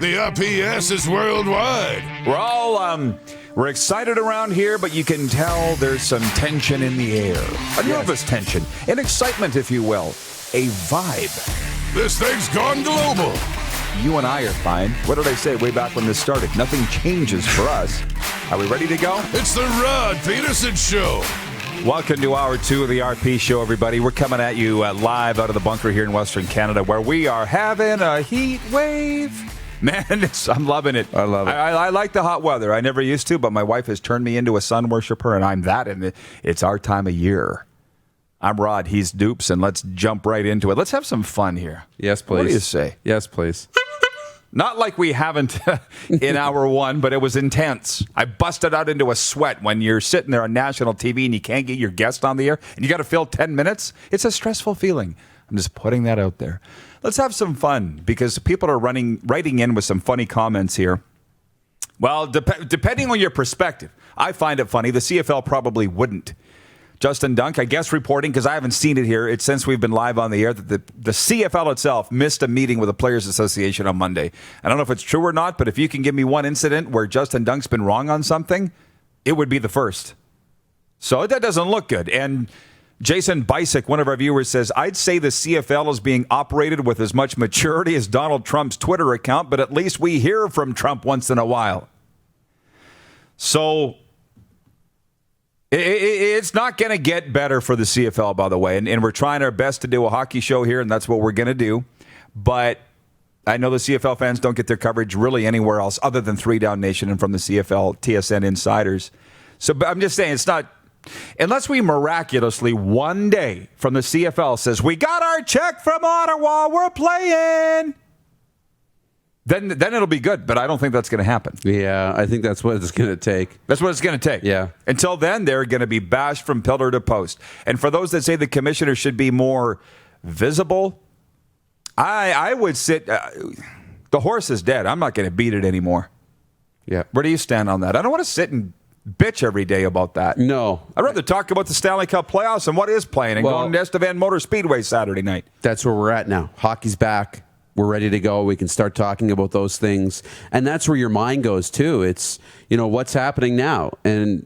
The RPS is worldwide. We're excited around here, but you can tell there's some tension in the air. A nervous tension, an excitement, if you will, a vibe. This thing's gone global. You and I are fine. What did I say way back when this started? Nothing changes for us. Are we ready to go? It's the Rod Pedersen Show. Welcome to Hour 2 of the RP Show, everybody. We're coming at you live out of the bunker here in Western Canada, where we are having a heat wave. Man, I'm loving it. I love it. I like the hot weather. I never used to, but my wife has turned me into a sun worshiper, and I'm that, and it's our time of year. I'm Rod, he's Dupes, and let's jump right into it. Let's have some fun here. Yes, please. What do you say? Yes, please. Not like we haven't in hour one, but it was intense. I busted out into a sweat when you're sitting there on national TV and you can't get your guest on the air, and you got to fill 10 minutes. It's a stressful feeling. I'm just putting that out there. Let's have some fun, because people are writing in with some funny comments here. Well, depending on your perspective, I find it funny. The CFL probably wouldn't. Justin Dunk, I guess, reporting, because I haven't seen it here, it's since we've been live on the air, that the CFL itself missed a meeting with the Players Association on Monday. I don't know if it's true or not, but if you can give me one incident where Justin Dunk's been wrong on something, it would be the first. So that doesn't look good. And Jason Bisick, one of our viewers, says, I'd say the CFL is being operated with as much maturity as Donald Trump's Twitter account, but at least we hear from Trump once in a while. So it's not going to get better for the CFL, by the way, and we're trying our best to do a hockey show here, and that's what we're going to do. But I know the CFL fans don't get their coverage really anywhere else other than 3 Down Nation and from the CFL TSN insiders. So but I'm just saying, it's not, unless we miraculously one day from the CFL says, we got our check from Ottawa, we're playing, then it'll be good. But I don't think that's going to happen. Yeah, I think that's what it's going to take. That's what it's going to take. Yeah. Until then, they're going to be bashed from pillar to post. And for those that say the commissioner should be more visible, I would sit. The horse is dead. I'm not going to beat it anymore. Yeah. Where do you stand on that? I don't want to sit and bitch every day about that. No. I'd rather talk about the Stanley Cup playoffs and what is playing and going to Estevan Motor Speedway Saturday night. That's where we're at now. Hockey's back. We're ready to go. We can start talking about those things. And that's where your mind goes, too. It's, what's happening now? And,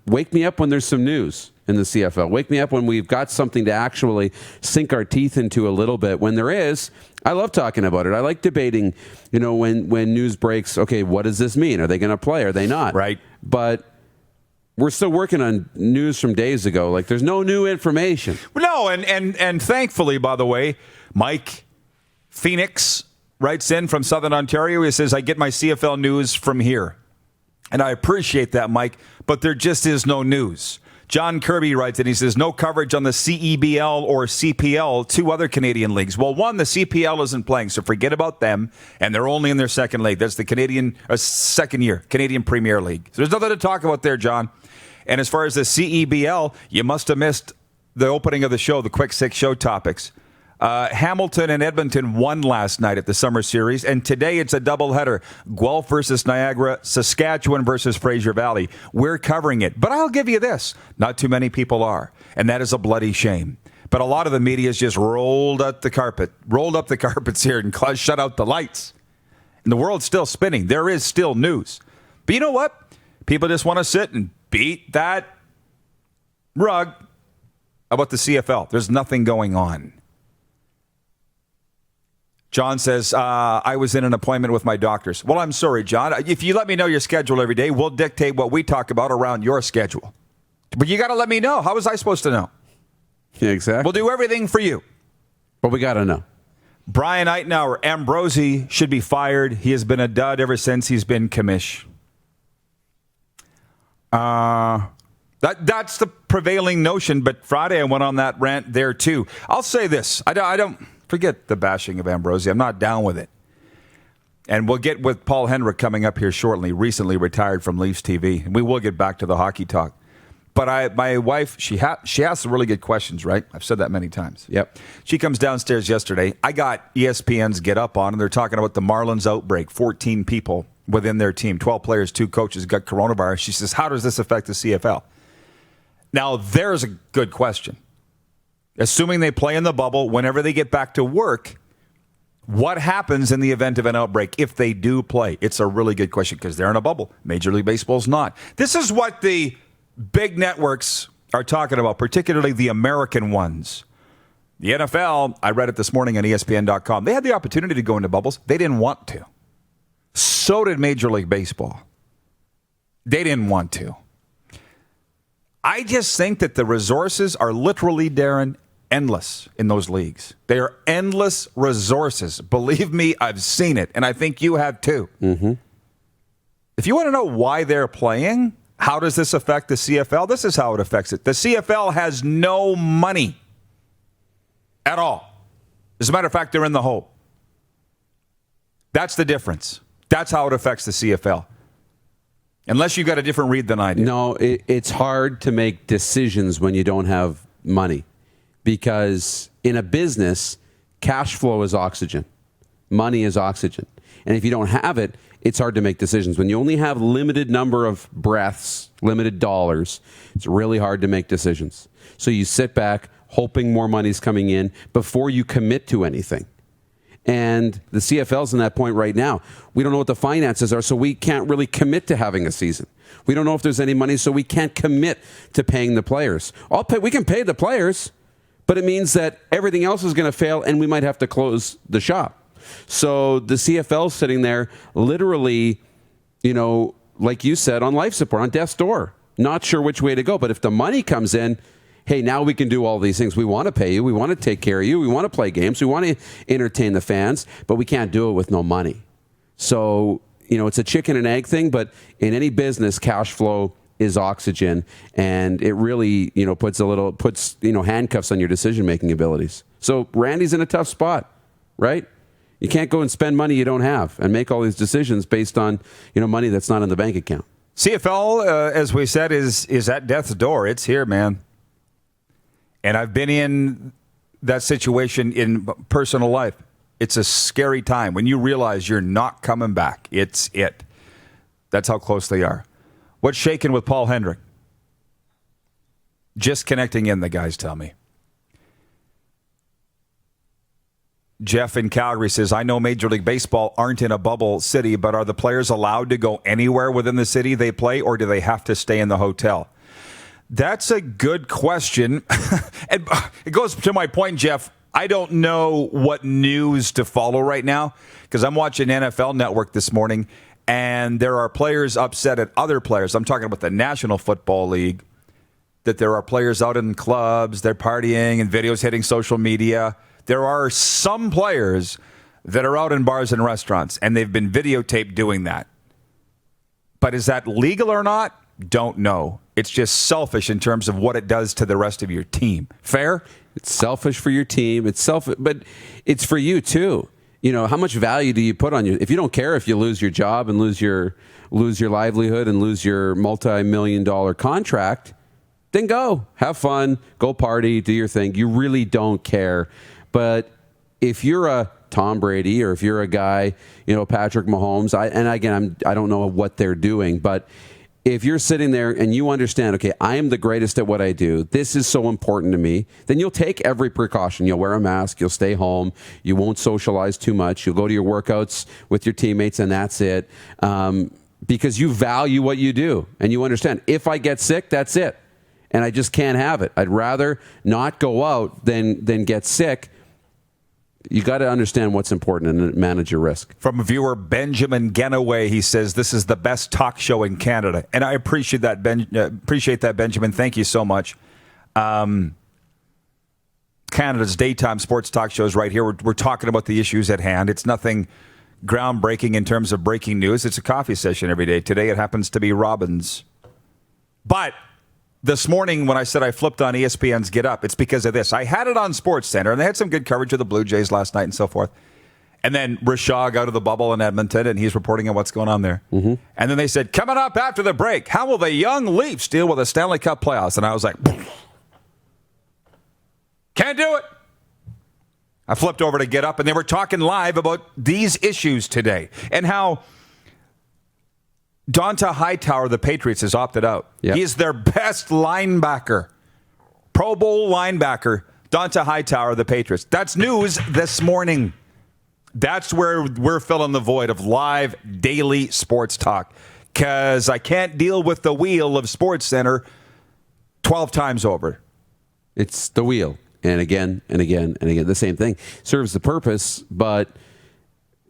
wake me up when there's some news in the CFL. Wake me up when we've got something to actually sink our teeth into a little bit. When there is, I love talking about it. I like debating, when news breaks, okay, what does this mean? Are they going to play? Are they not? Right. But we're still working on news from days ago. Like, there's no new information. No, and thankfully, by the way, Mike Phoenix writes in from Southern Ontario. He says, I get my CFL news from here. And I appreciate that, Mike, but there just is no news. John Kirby writes in, he says, no coverage on the CEBL or CPL, 2 other Canadian leagues. Well, one, the CPL isn't playing, so forget about them, and they're only in their second league. That's the second year, Canadian Premier League. So there's nothing to talk about there, John. And as far as the CEBL, you must have missed the opening of the show, the Quick 6 show topics. Hamilton and Edmonton won last night at the Summer Series, and today it's a doubleheader. Guelph versus Niagara, Saskatchewan versus Fraser Valley. We're covering it. But I'll give you this. Not too many people are, and that is a bloody shame. But a lot of the media has just rolled up the carpets here and shut out the lights. And the world's still spinning. There is still news. But you know what? People just want to sit and beat that rug about the CFL. There's nothing going on. John says, I was in an appointment with my doctors. Well, I'm sorry, John. If you let me know your schedule every day, we'll dictate what we talk about around your schedule. But you got to let me know. How was I supposed to know? Yeah, exactly. We'll do everything for you. But we got to know. Brian Eitenauer, Ambrosi should be fired. He has been a dud ever since he's been commish. That's the prevailing notion, but Friday I went on that rant there too. I'll say this. I don't forget the bashing of Ambrosi. I'm not down with it. And we'll get with Paul Henrik coming up here shortly, recently retired from Leafs TV. And we will get back to the hockey talk. But my wife, she asks really good questions, right? I've said that many times. Yep. She comes downstairs yesterday. I got ESPN's Get Up on, and they're talking about the Marlins outbreak. 14 people within their team, 12 players, 2 coaches got coronavirus. She says, how does this affect the CFL? Now, there's a good question. Assuming they play in the bubble, whenever they get back to work, What happens in the event of an outbreak if they do play? It's a really good question because they're in a bubble. Major League Baseball's not. This is what the big networks are talking about, particularly the American ones. The NFL, I read it this morning on ESPN.com. They had the opportunity to go into bubbles. They didn't want to. So did Major League Baseball. They didn't want to. I just think that the resources are literally, Darren, endless in those leagues. They are endless resources. Believe me, I've seen it, and I think you have too. Mm-hmm. If you want to know why they're playing, how does this affect the CFL? This is how it affects it. The CFL has no money at all. As a matter of fact, they're in the hole. That's the difference. That's how it affects the CFL. Unless you got a different read than I do. No, it's hard to make decisions when you don't have money. Because in a business, cash flow is oxygen. Money is oxygen. And if you don't have it, it's hard to make decisions. When you only have limited number of breaths, limited dollars, it's really hard to make decisions. So you sit back, hoping more money's coming in before you commit to anything. And the CFL's in that point right now. We don't know what the finances are, so we can't really commit to having a season. We don't know if there's any money, so we can't commit to paying the players. We can pay the players, but it means that everything else is going to fail, and we might have to close the shop. So the CFL's sitting there literally, like you said, on life support, on death's door. Not sure which way to go, but if the money comes in, hey, now we can do all these things. We want to pay you. We want to take care of you. We want to play games. We want to entertain the fans, but we can't do it with no money. So, it's a chicken and egg thing, but in any business, cash flow is oxygen, and it really, puts handcuffs on your decision-making abilities. So Randy's in a tough spot, right? You can't go and spend money you don't have and make all these decisions based on, money that's not in the bank account. CFL, as we said, is at death's door. It's here, man. And I've been in that situation in personal life. It's a scary time when you realize you're not coming back. It's it. That's how close they are. What's shaking with Paul Hendrick? Just connecting in, the guys tell me. Jeff in Calgary says, I know Major League Baseball aren't in a bubble city, but are the players allowed to go anywhere within the city they play, or do they have to stay in the hotel? That's a good question. And it goes to my point, Jeff. I don't know what news to follow right now because I'm watching NFL Network this morning, and there are players upset at other players. I'm talking about the National Football League, that there are players out in clubs, they're partying and videos hitting social media. There are some players that are out in bars and restaurants, and they've been videotaped doing that. But is that legal or not? Don't know. It's just selfish in terms of what it does to the rest of your team. Fair? It's selfish for your team. It's selfish, but it's for you too. How much value do you put on you? If you don't care if you lose your job and lose your livelihood and lose your multi-million-dollar contract, then go. Have fun. Go party. Do your thing. You really don't care. But if you're a Tom Brady or if you're a guy, Patrick Mahomes, I don't know what they're doing, but if you're sitting there and you understand, okay, I am the greatest at what I do, this is so important to me, then you'll take every precaution. You'll wear a mask, you'll stay home, you won't socialize too much, you'll go to your workouts with your teammates, and that's it. Because you value what you do, and you understand, if I get sick, that's it. And I just can't have it. I'd rather not go out than get sick. You got to understand what's important and manage your risk. From viewer Benjamin Genaway, he says this is the best talk show in Canada, and I appreciate that. Benjamin. Thank you so much. Canada's daytime sports talk shows right here. We're talking about the issues at hand. It's nothing groundbreaking in terms of breaking news. It's a coffee session every day. Today it happens to be Robin's, but this morning, when I said I flipped on ESPN's Get Up, it's because of this. I had it on SportsCenter, and they had some good coverage of the Blue Jays last night and so forth. And then Rashog out of the bubble in Edmonton, and he's reporting on what's going on there. Mm-hmm. And then they said, coming up after the break, how will the young Leafs deal with the Stanley Cup playoffs? And I was like, can't do it. I flipped over to Get Up, and they were talking live about these issues today and how Donta Hightower, the Patriots, has opted out. Yep. He is their best linebacker. Pro Bowl linebacker, Donta Hightower, the Patriots. That's news this morning. That's where we're filling the void of live daily sports talk, because I can't deal with the wheel of SportsCenter 12 times over. It's the wheel. And again, and again, and again. The same thing. Serves the purpose, but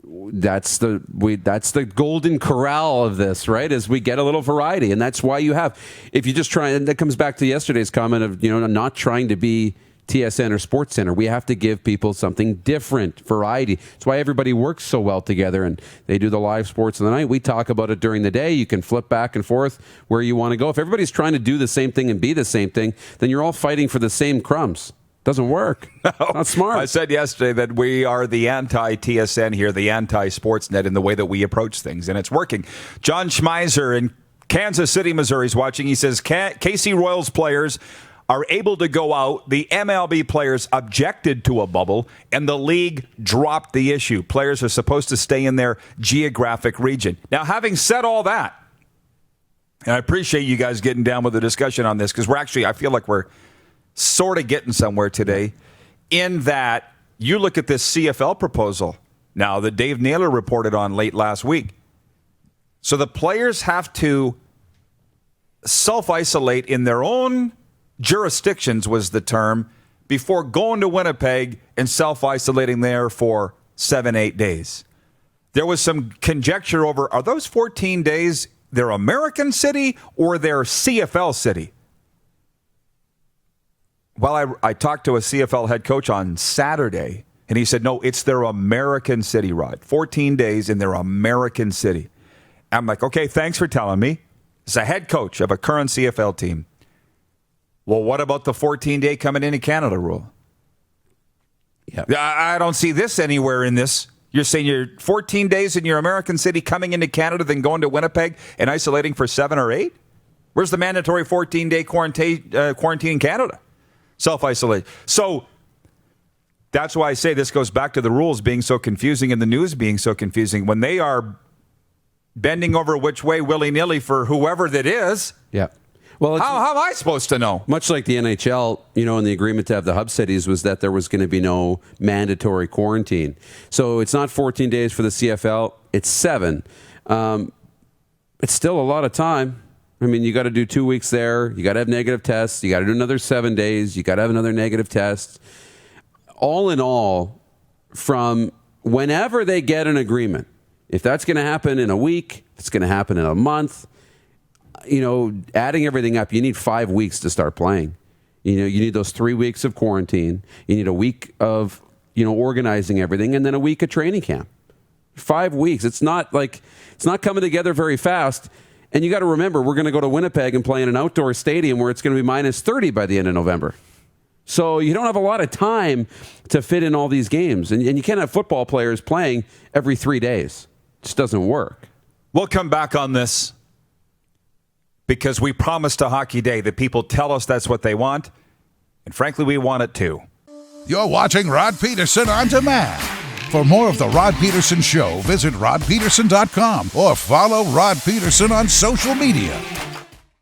that's the golden corral of this, right? As we get a little variety. And that's why you have, if you just try, and that comes back to yesterday's comment of, not trying to be TSN or SportsCenter. We have to give people something different, variety. That's why everybody works so well together, and they do the live sports in the night. We talk about it during the day. You can flip back and forth where you want to go. If everybody's trying to do the same thing and be the same thing, then you're all fighting for the same crumbs. Doesn't work. No, not smart. I said yesterday that we are the anti-TSN here, the anti-Sportsnet in the way that we approach things, and it's working. John Schmeiser in Kansas City, Missouri is watching. He says KC Royals players are able to go out. The MLB players objected to a bubble, and the league dropped the issue. Players are supposed to stay in their geographic region. Now, having said all that, and I appreciate you guys getting down with the discussion on this, because I feel like we're sort of getting somewhere today, in that you look at this CFL proposal now that Dave Naylor reported on late last week. So the players have to self-isolate in their own jurisdictions, was the term, before going to Winnipeg and self-isolating there for 7-8 days. There was some conjecture over, are those 14 days their American city or their CFL city? Well, I talked to a CFL head coach on Saturday, and he said, no, it's their American city, Rod. 14 days in their American city. I'm like, okay, thanks for telling me. It's a head coach of a current CFL team. Well, what about the 14-day coming into Canada rule? Yeah, I don't see this anywhere in this. You're saying you're 14 days in your American city coming into Canada, then going to Winnipeg and isolating for 7 or 8? Where's the mandatory 14-day quarantine in Canada? Self-isolate. So that's why I say this goes back to the rules being so confusing and the news being so confusing. When they are bending over which way willy-nilly for whoever that is. Yeah. Well, how am I supposed to know? Much like the NHL, and the agreement to have the hub cities was that there was going to be no mandatory quarantine. So it's not 14 days for the CFL. It's 7. It's still a lot of time. I mean, you got to do 2 weeks there. You got to have negative tests. You got to do another 7 days. You got to have another negative test. All in all, from whenever they get an agreement, if that's going to happen in a week, it's going to happen in a month, adding everything up, you need 5 weeks to start playing. You need those 3 weeks of quarantine. You need a week of, organizing everything, and then a week of training camp. 5 weeks. It's not coming together very fast. And you got to remember, we're going to go to Winnipeg and play in an outdoor stadium where it's going to be minus 30 by the end of November. So you don't have a lot of time to fit in all these games. And you can't have football players playing every 3 days. It just doesn't work. We'll come back on this because we promised to Hockey Day that people tell us that's what they want. And frankly, we want it too. You're watching Rod Pedersen On Demand. For more of The Rod Pedersen Show, visit rodpedersen.com or follow Rod Pedersen on social media.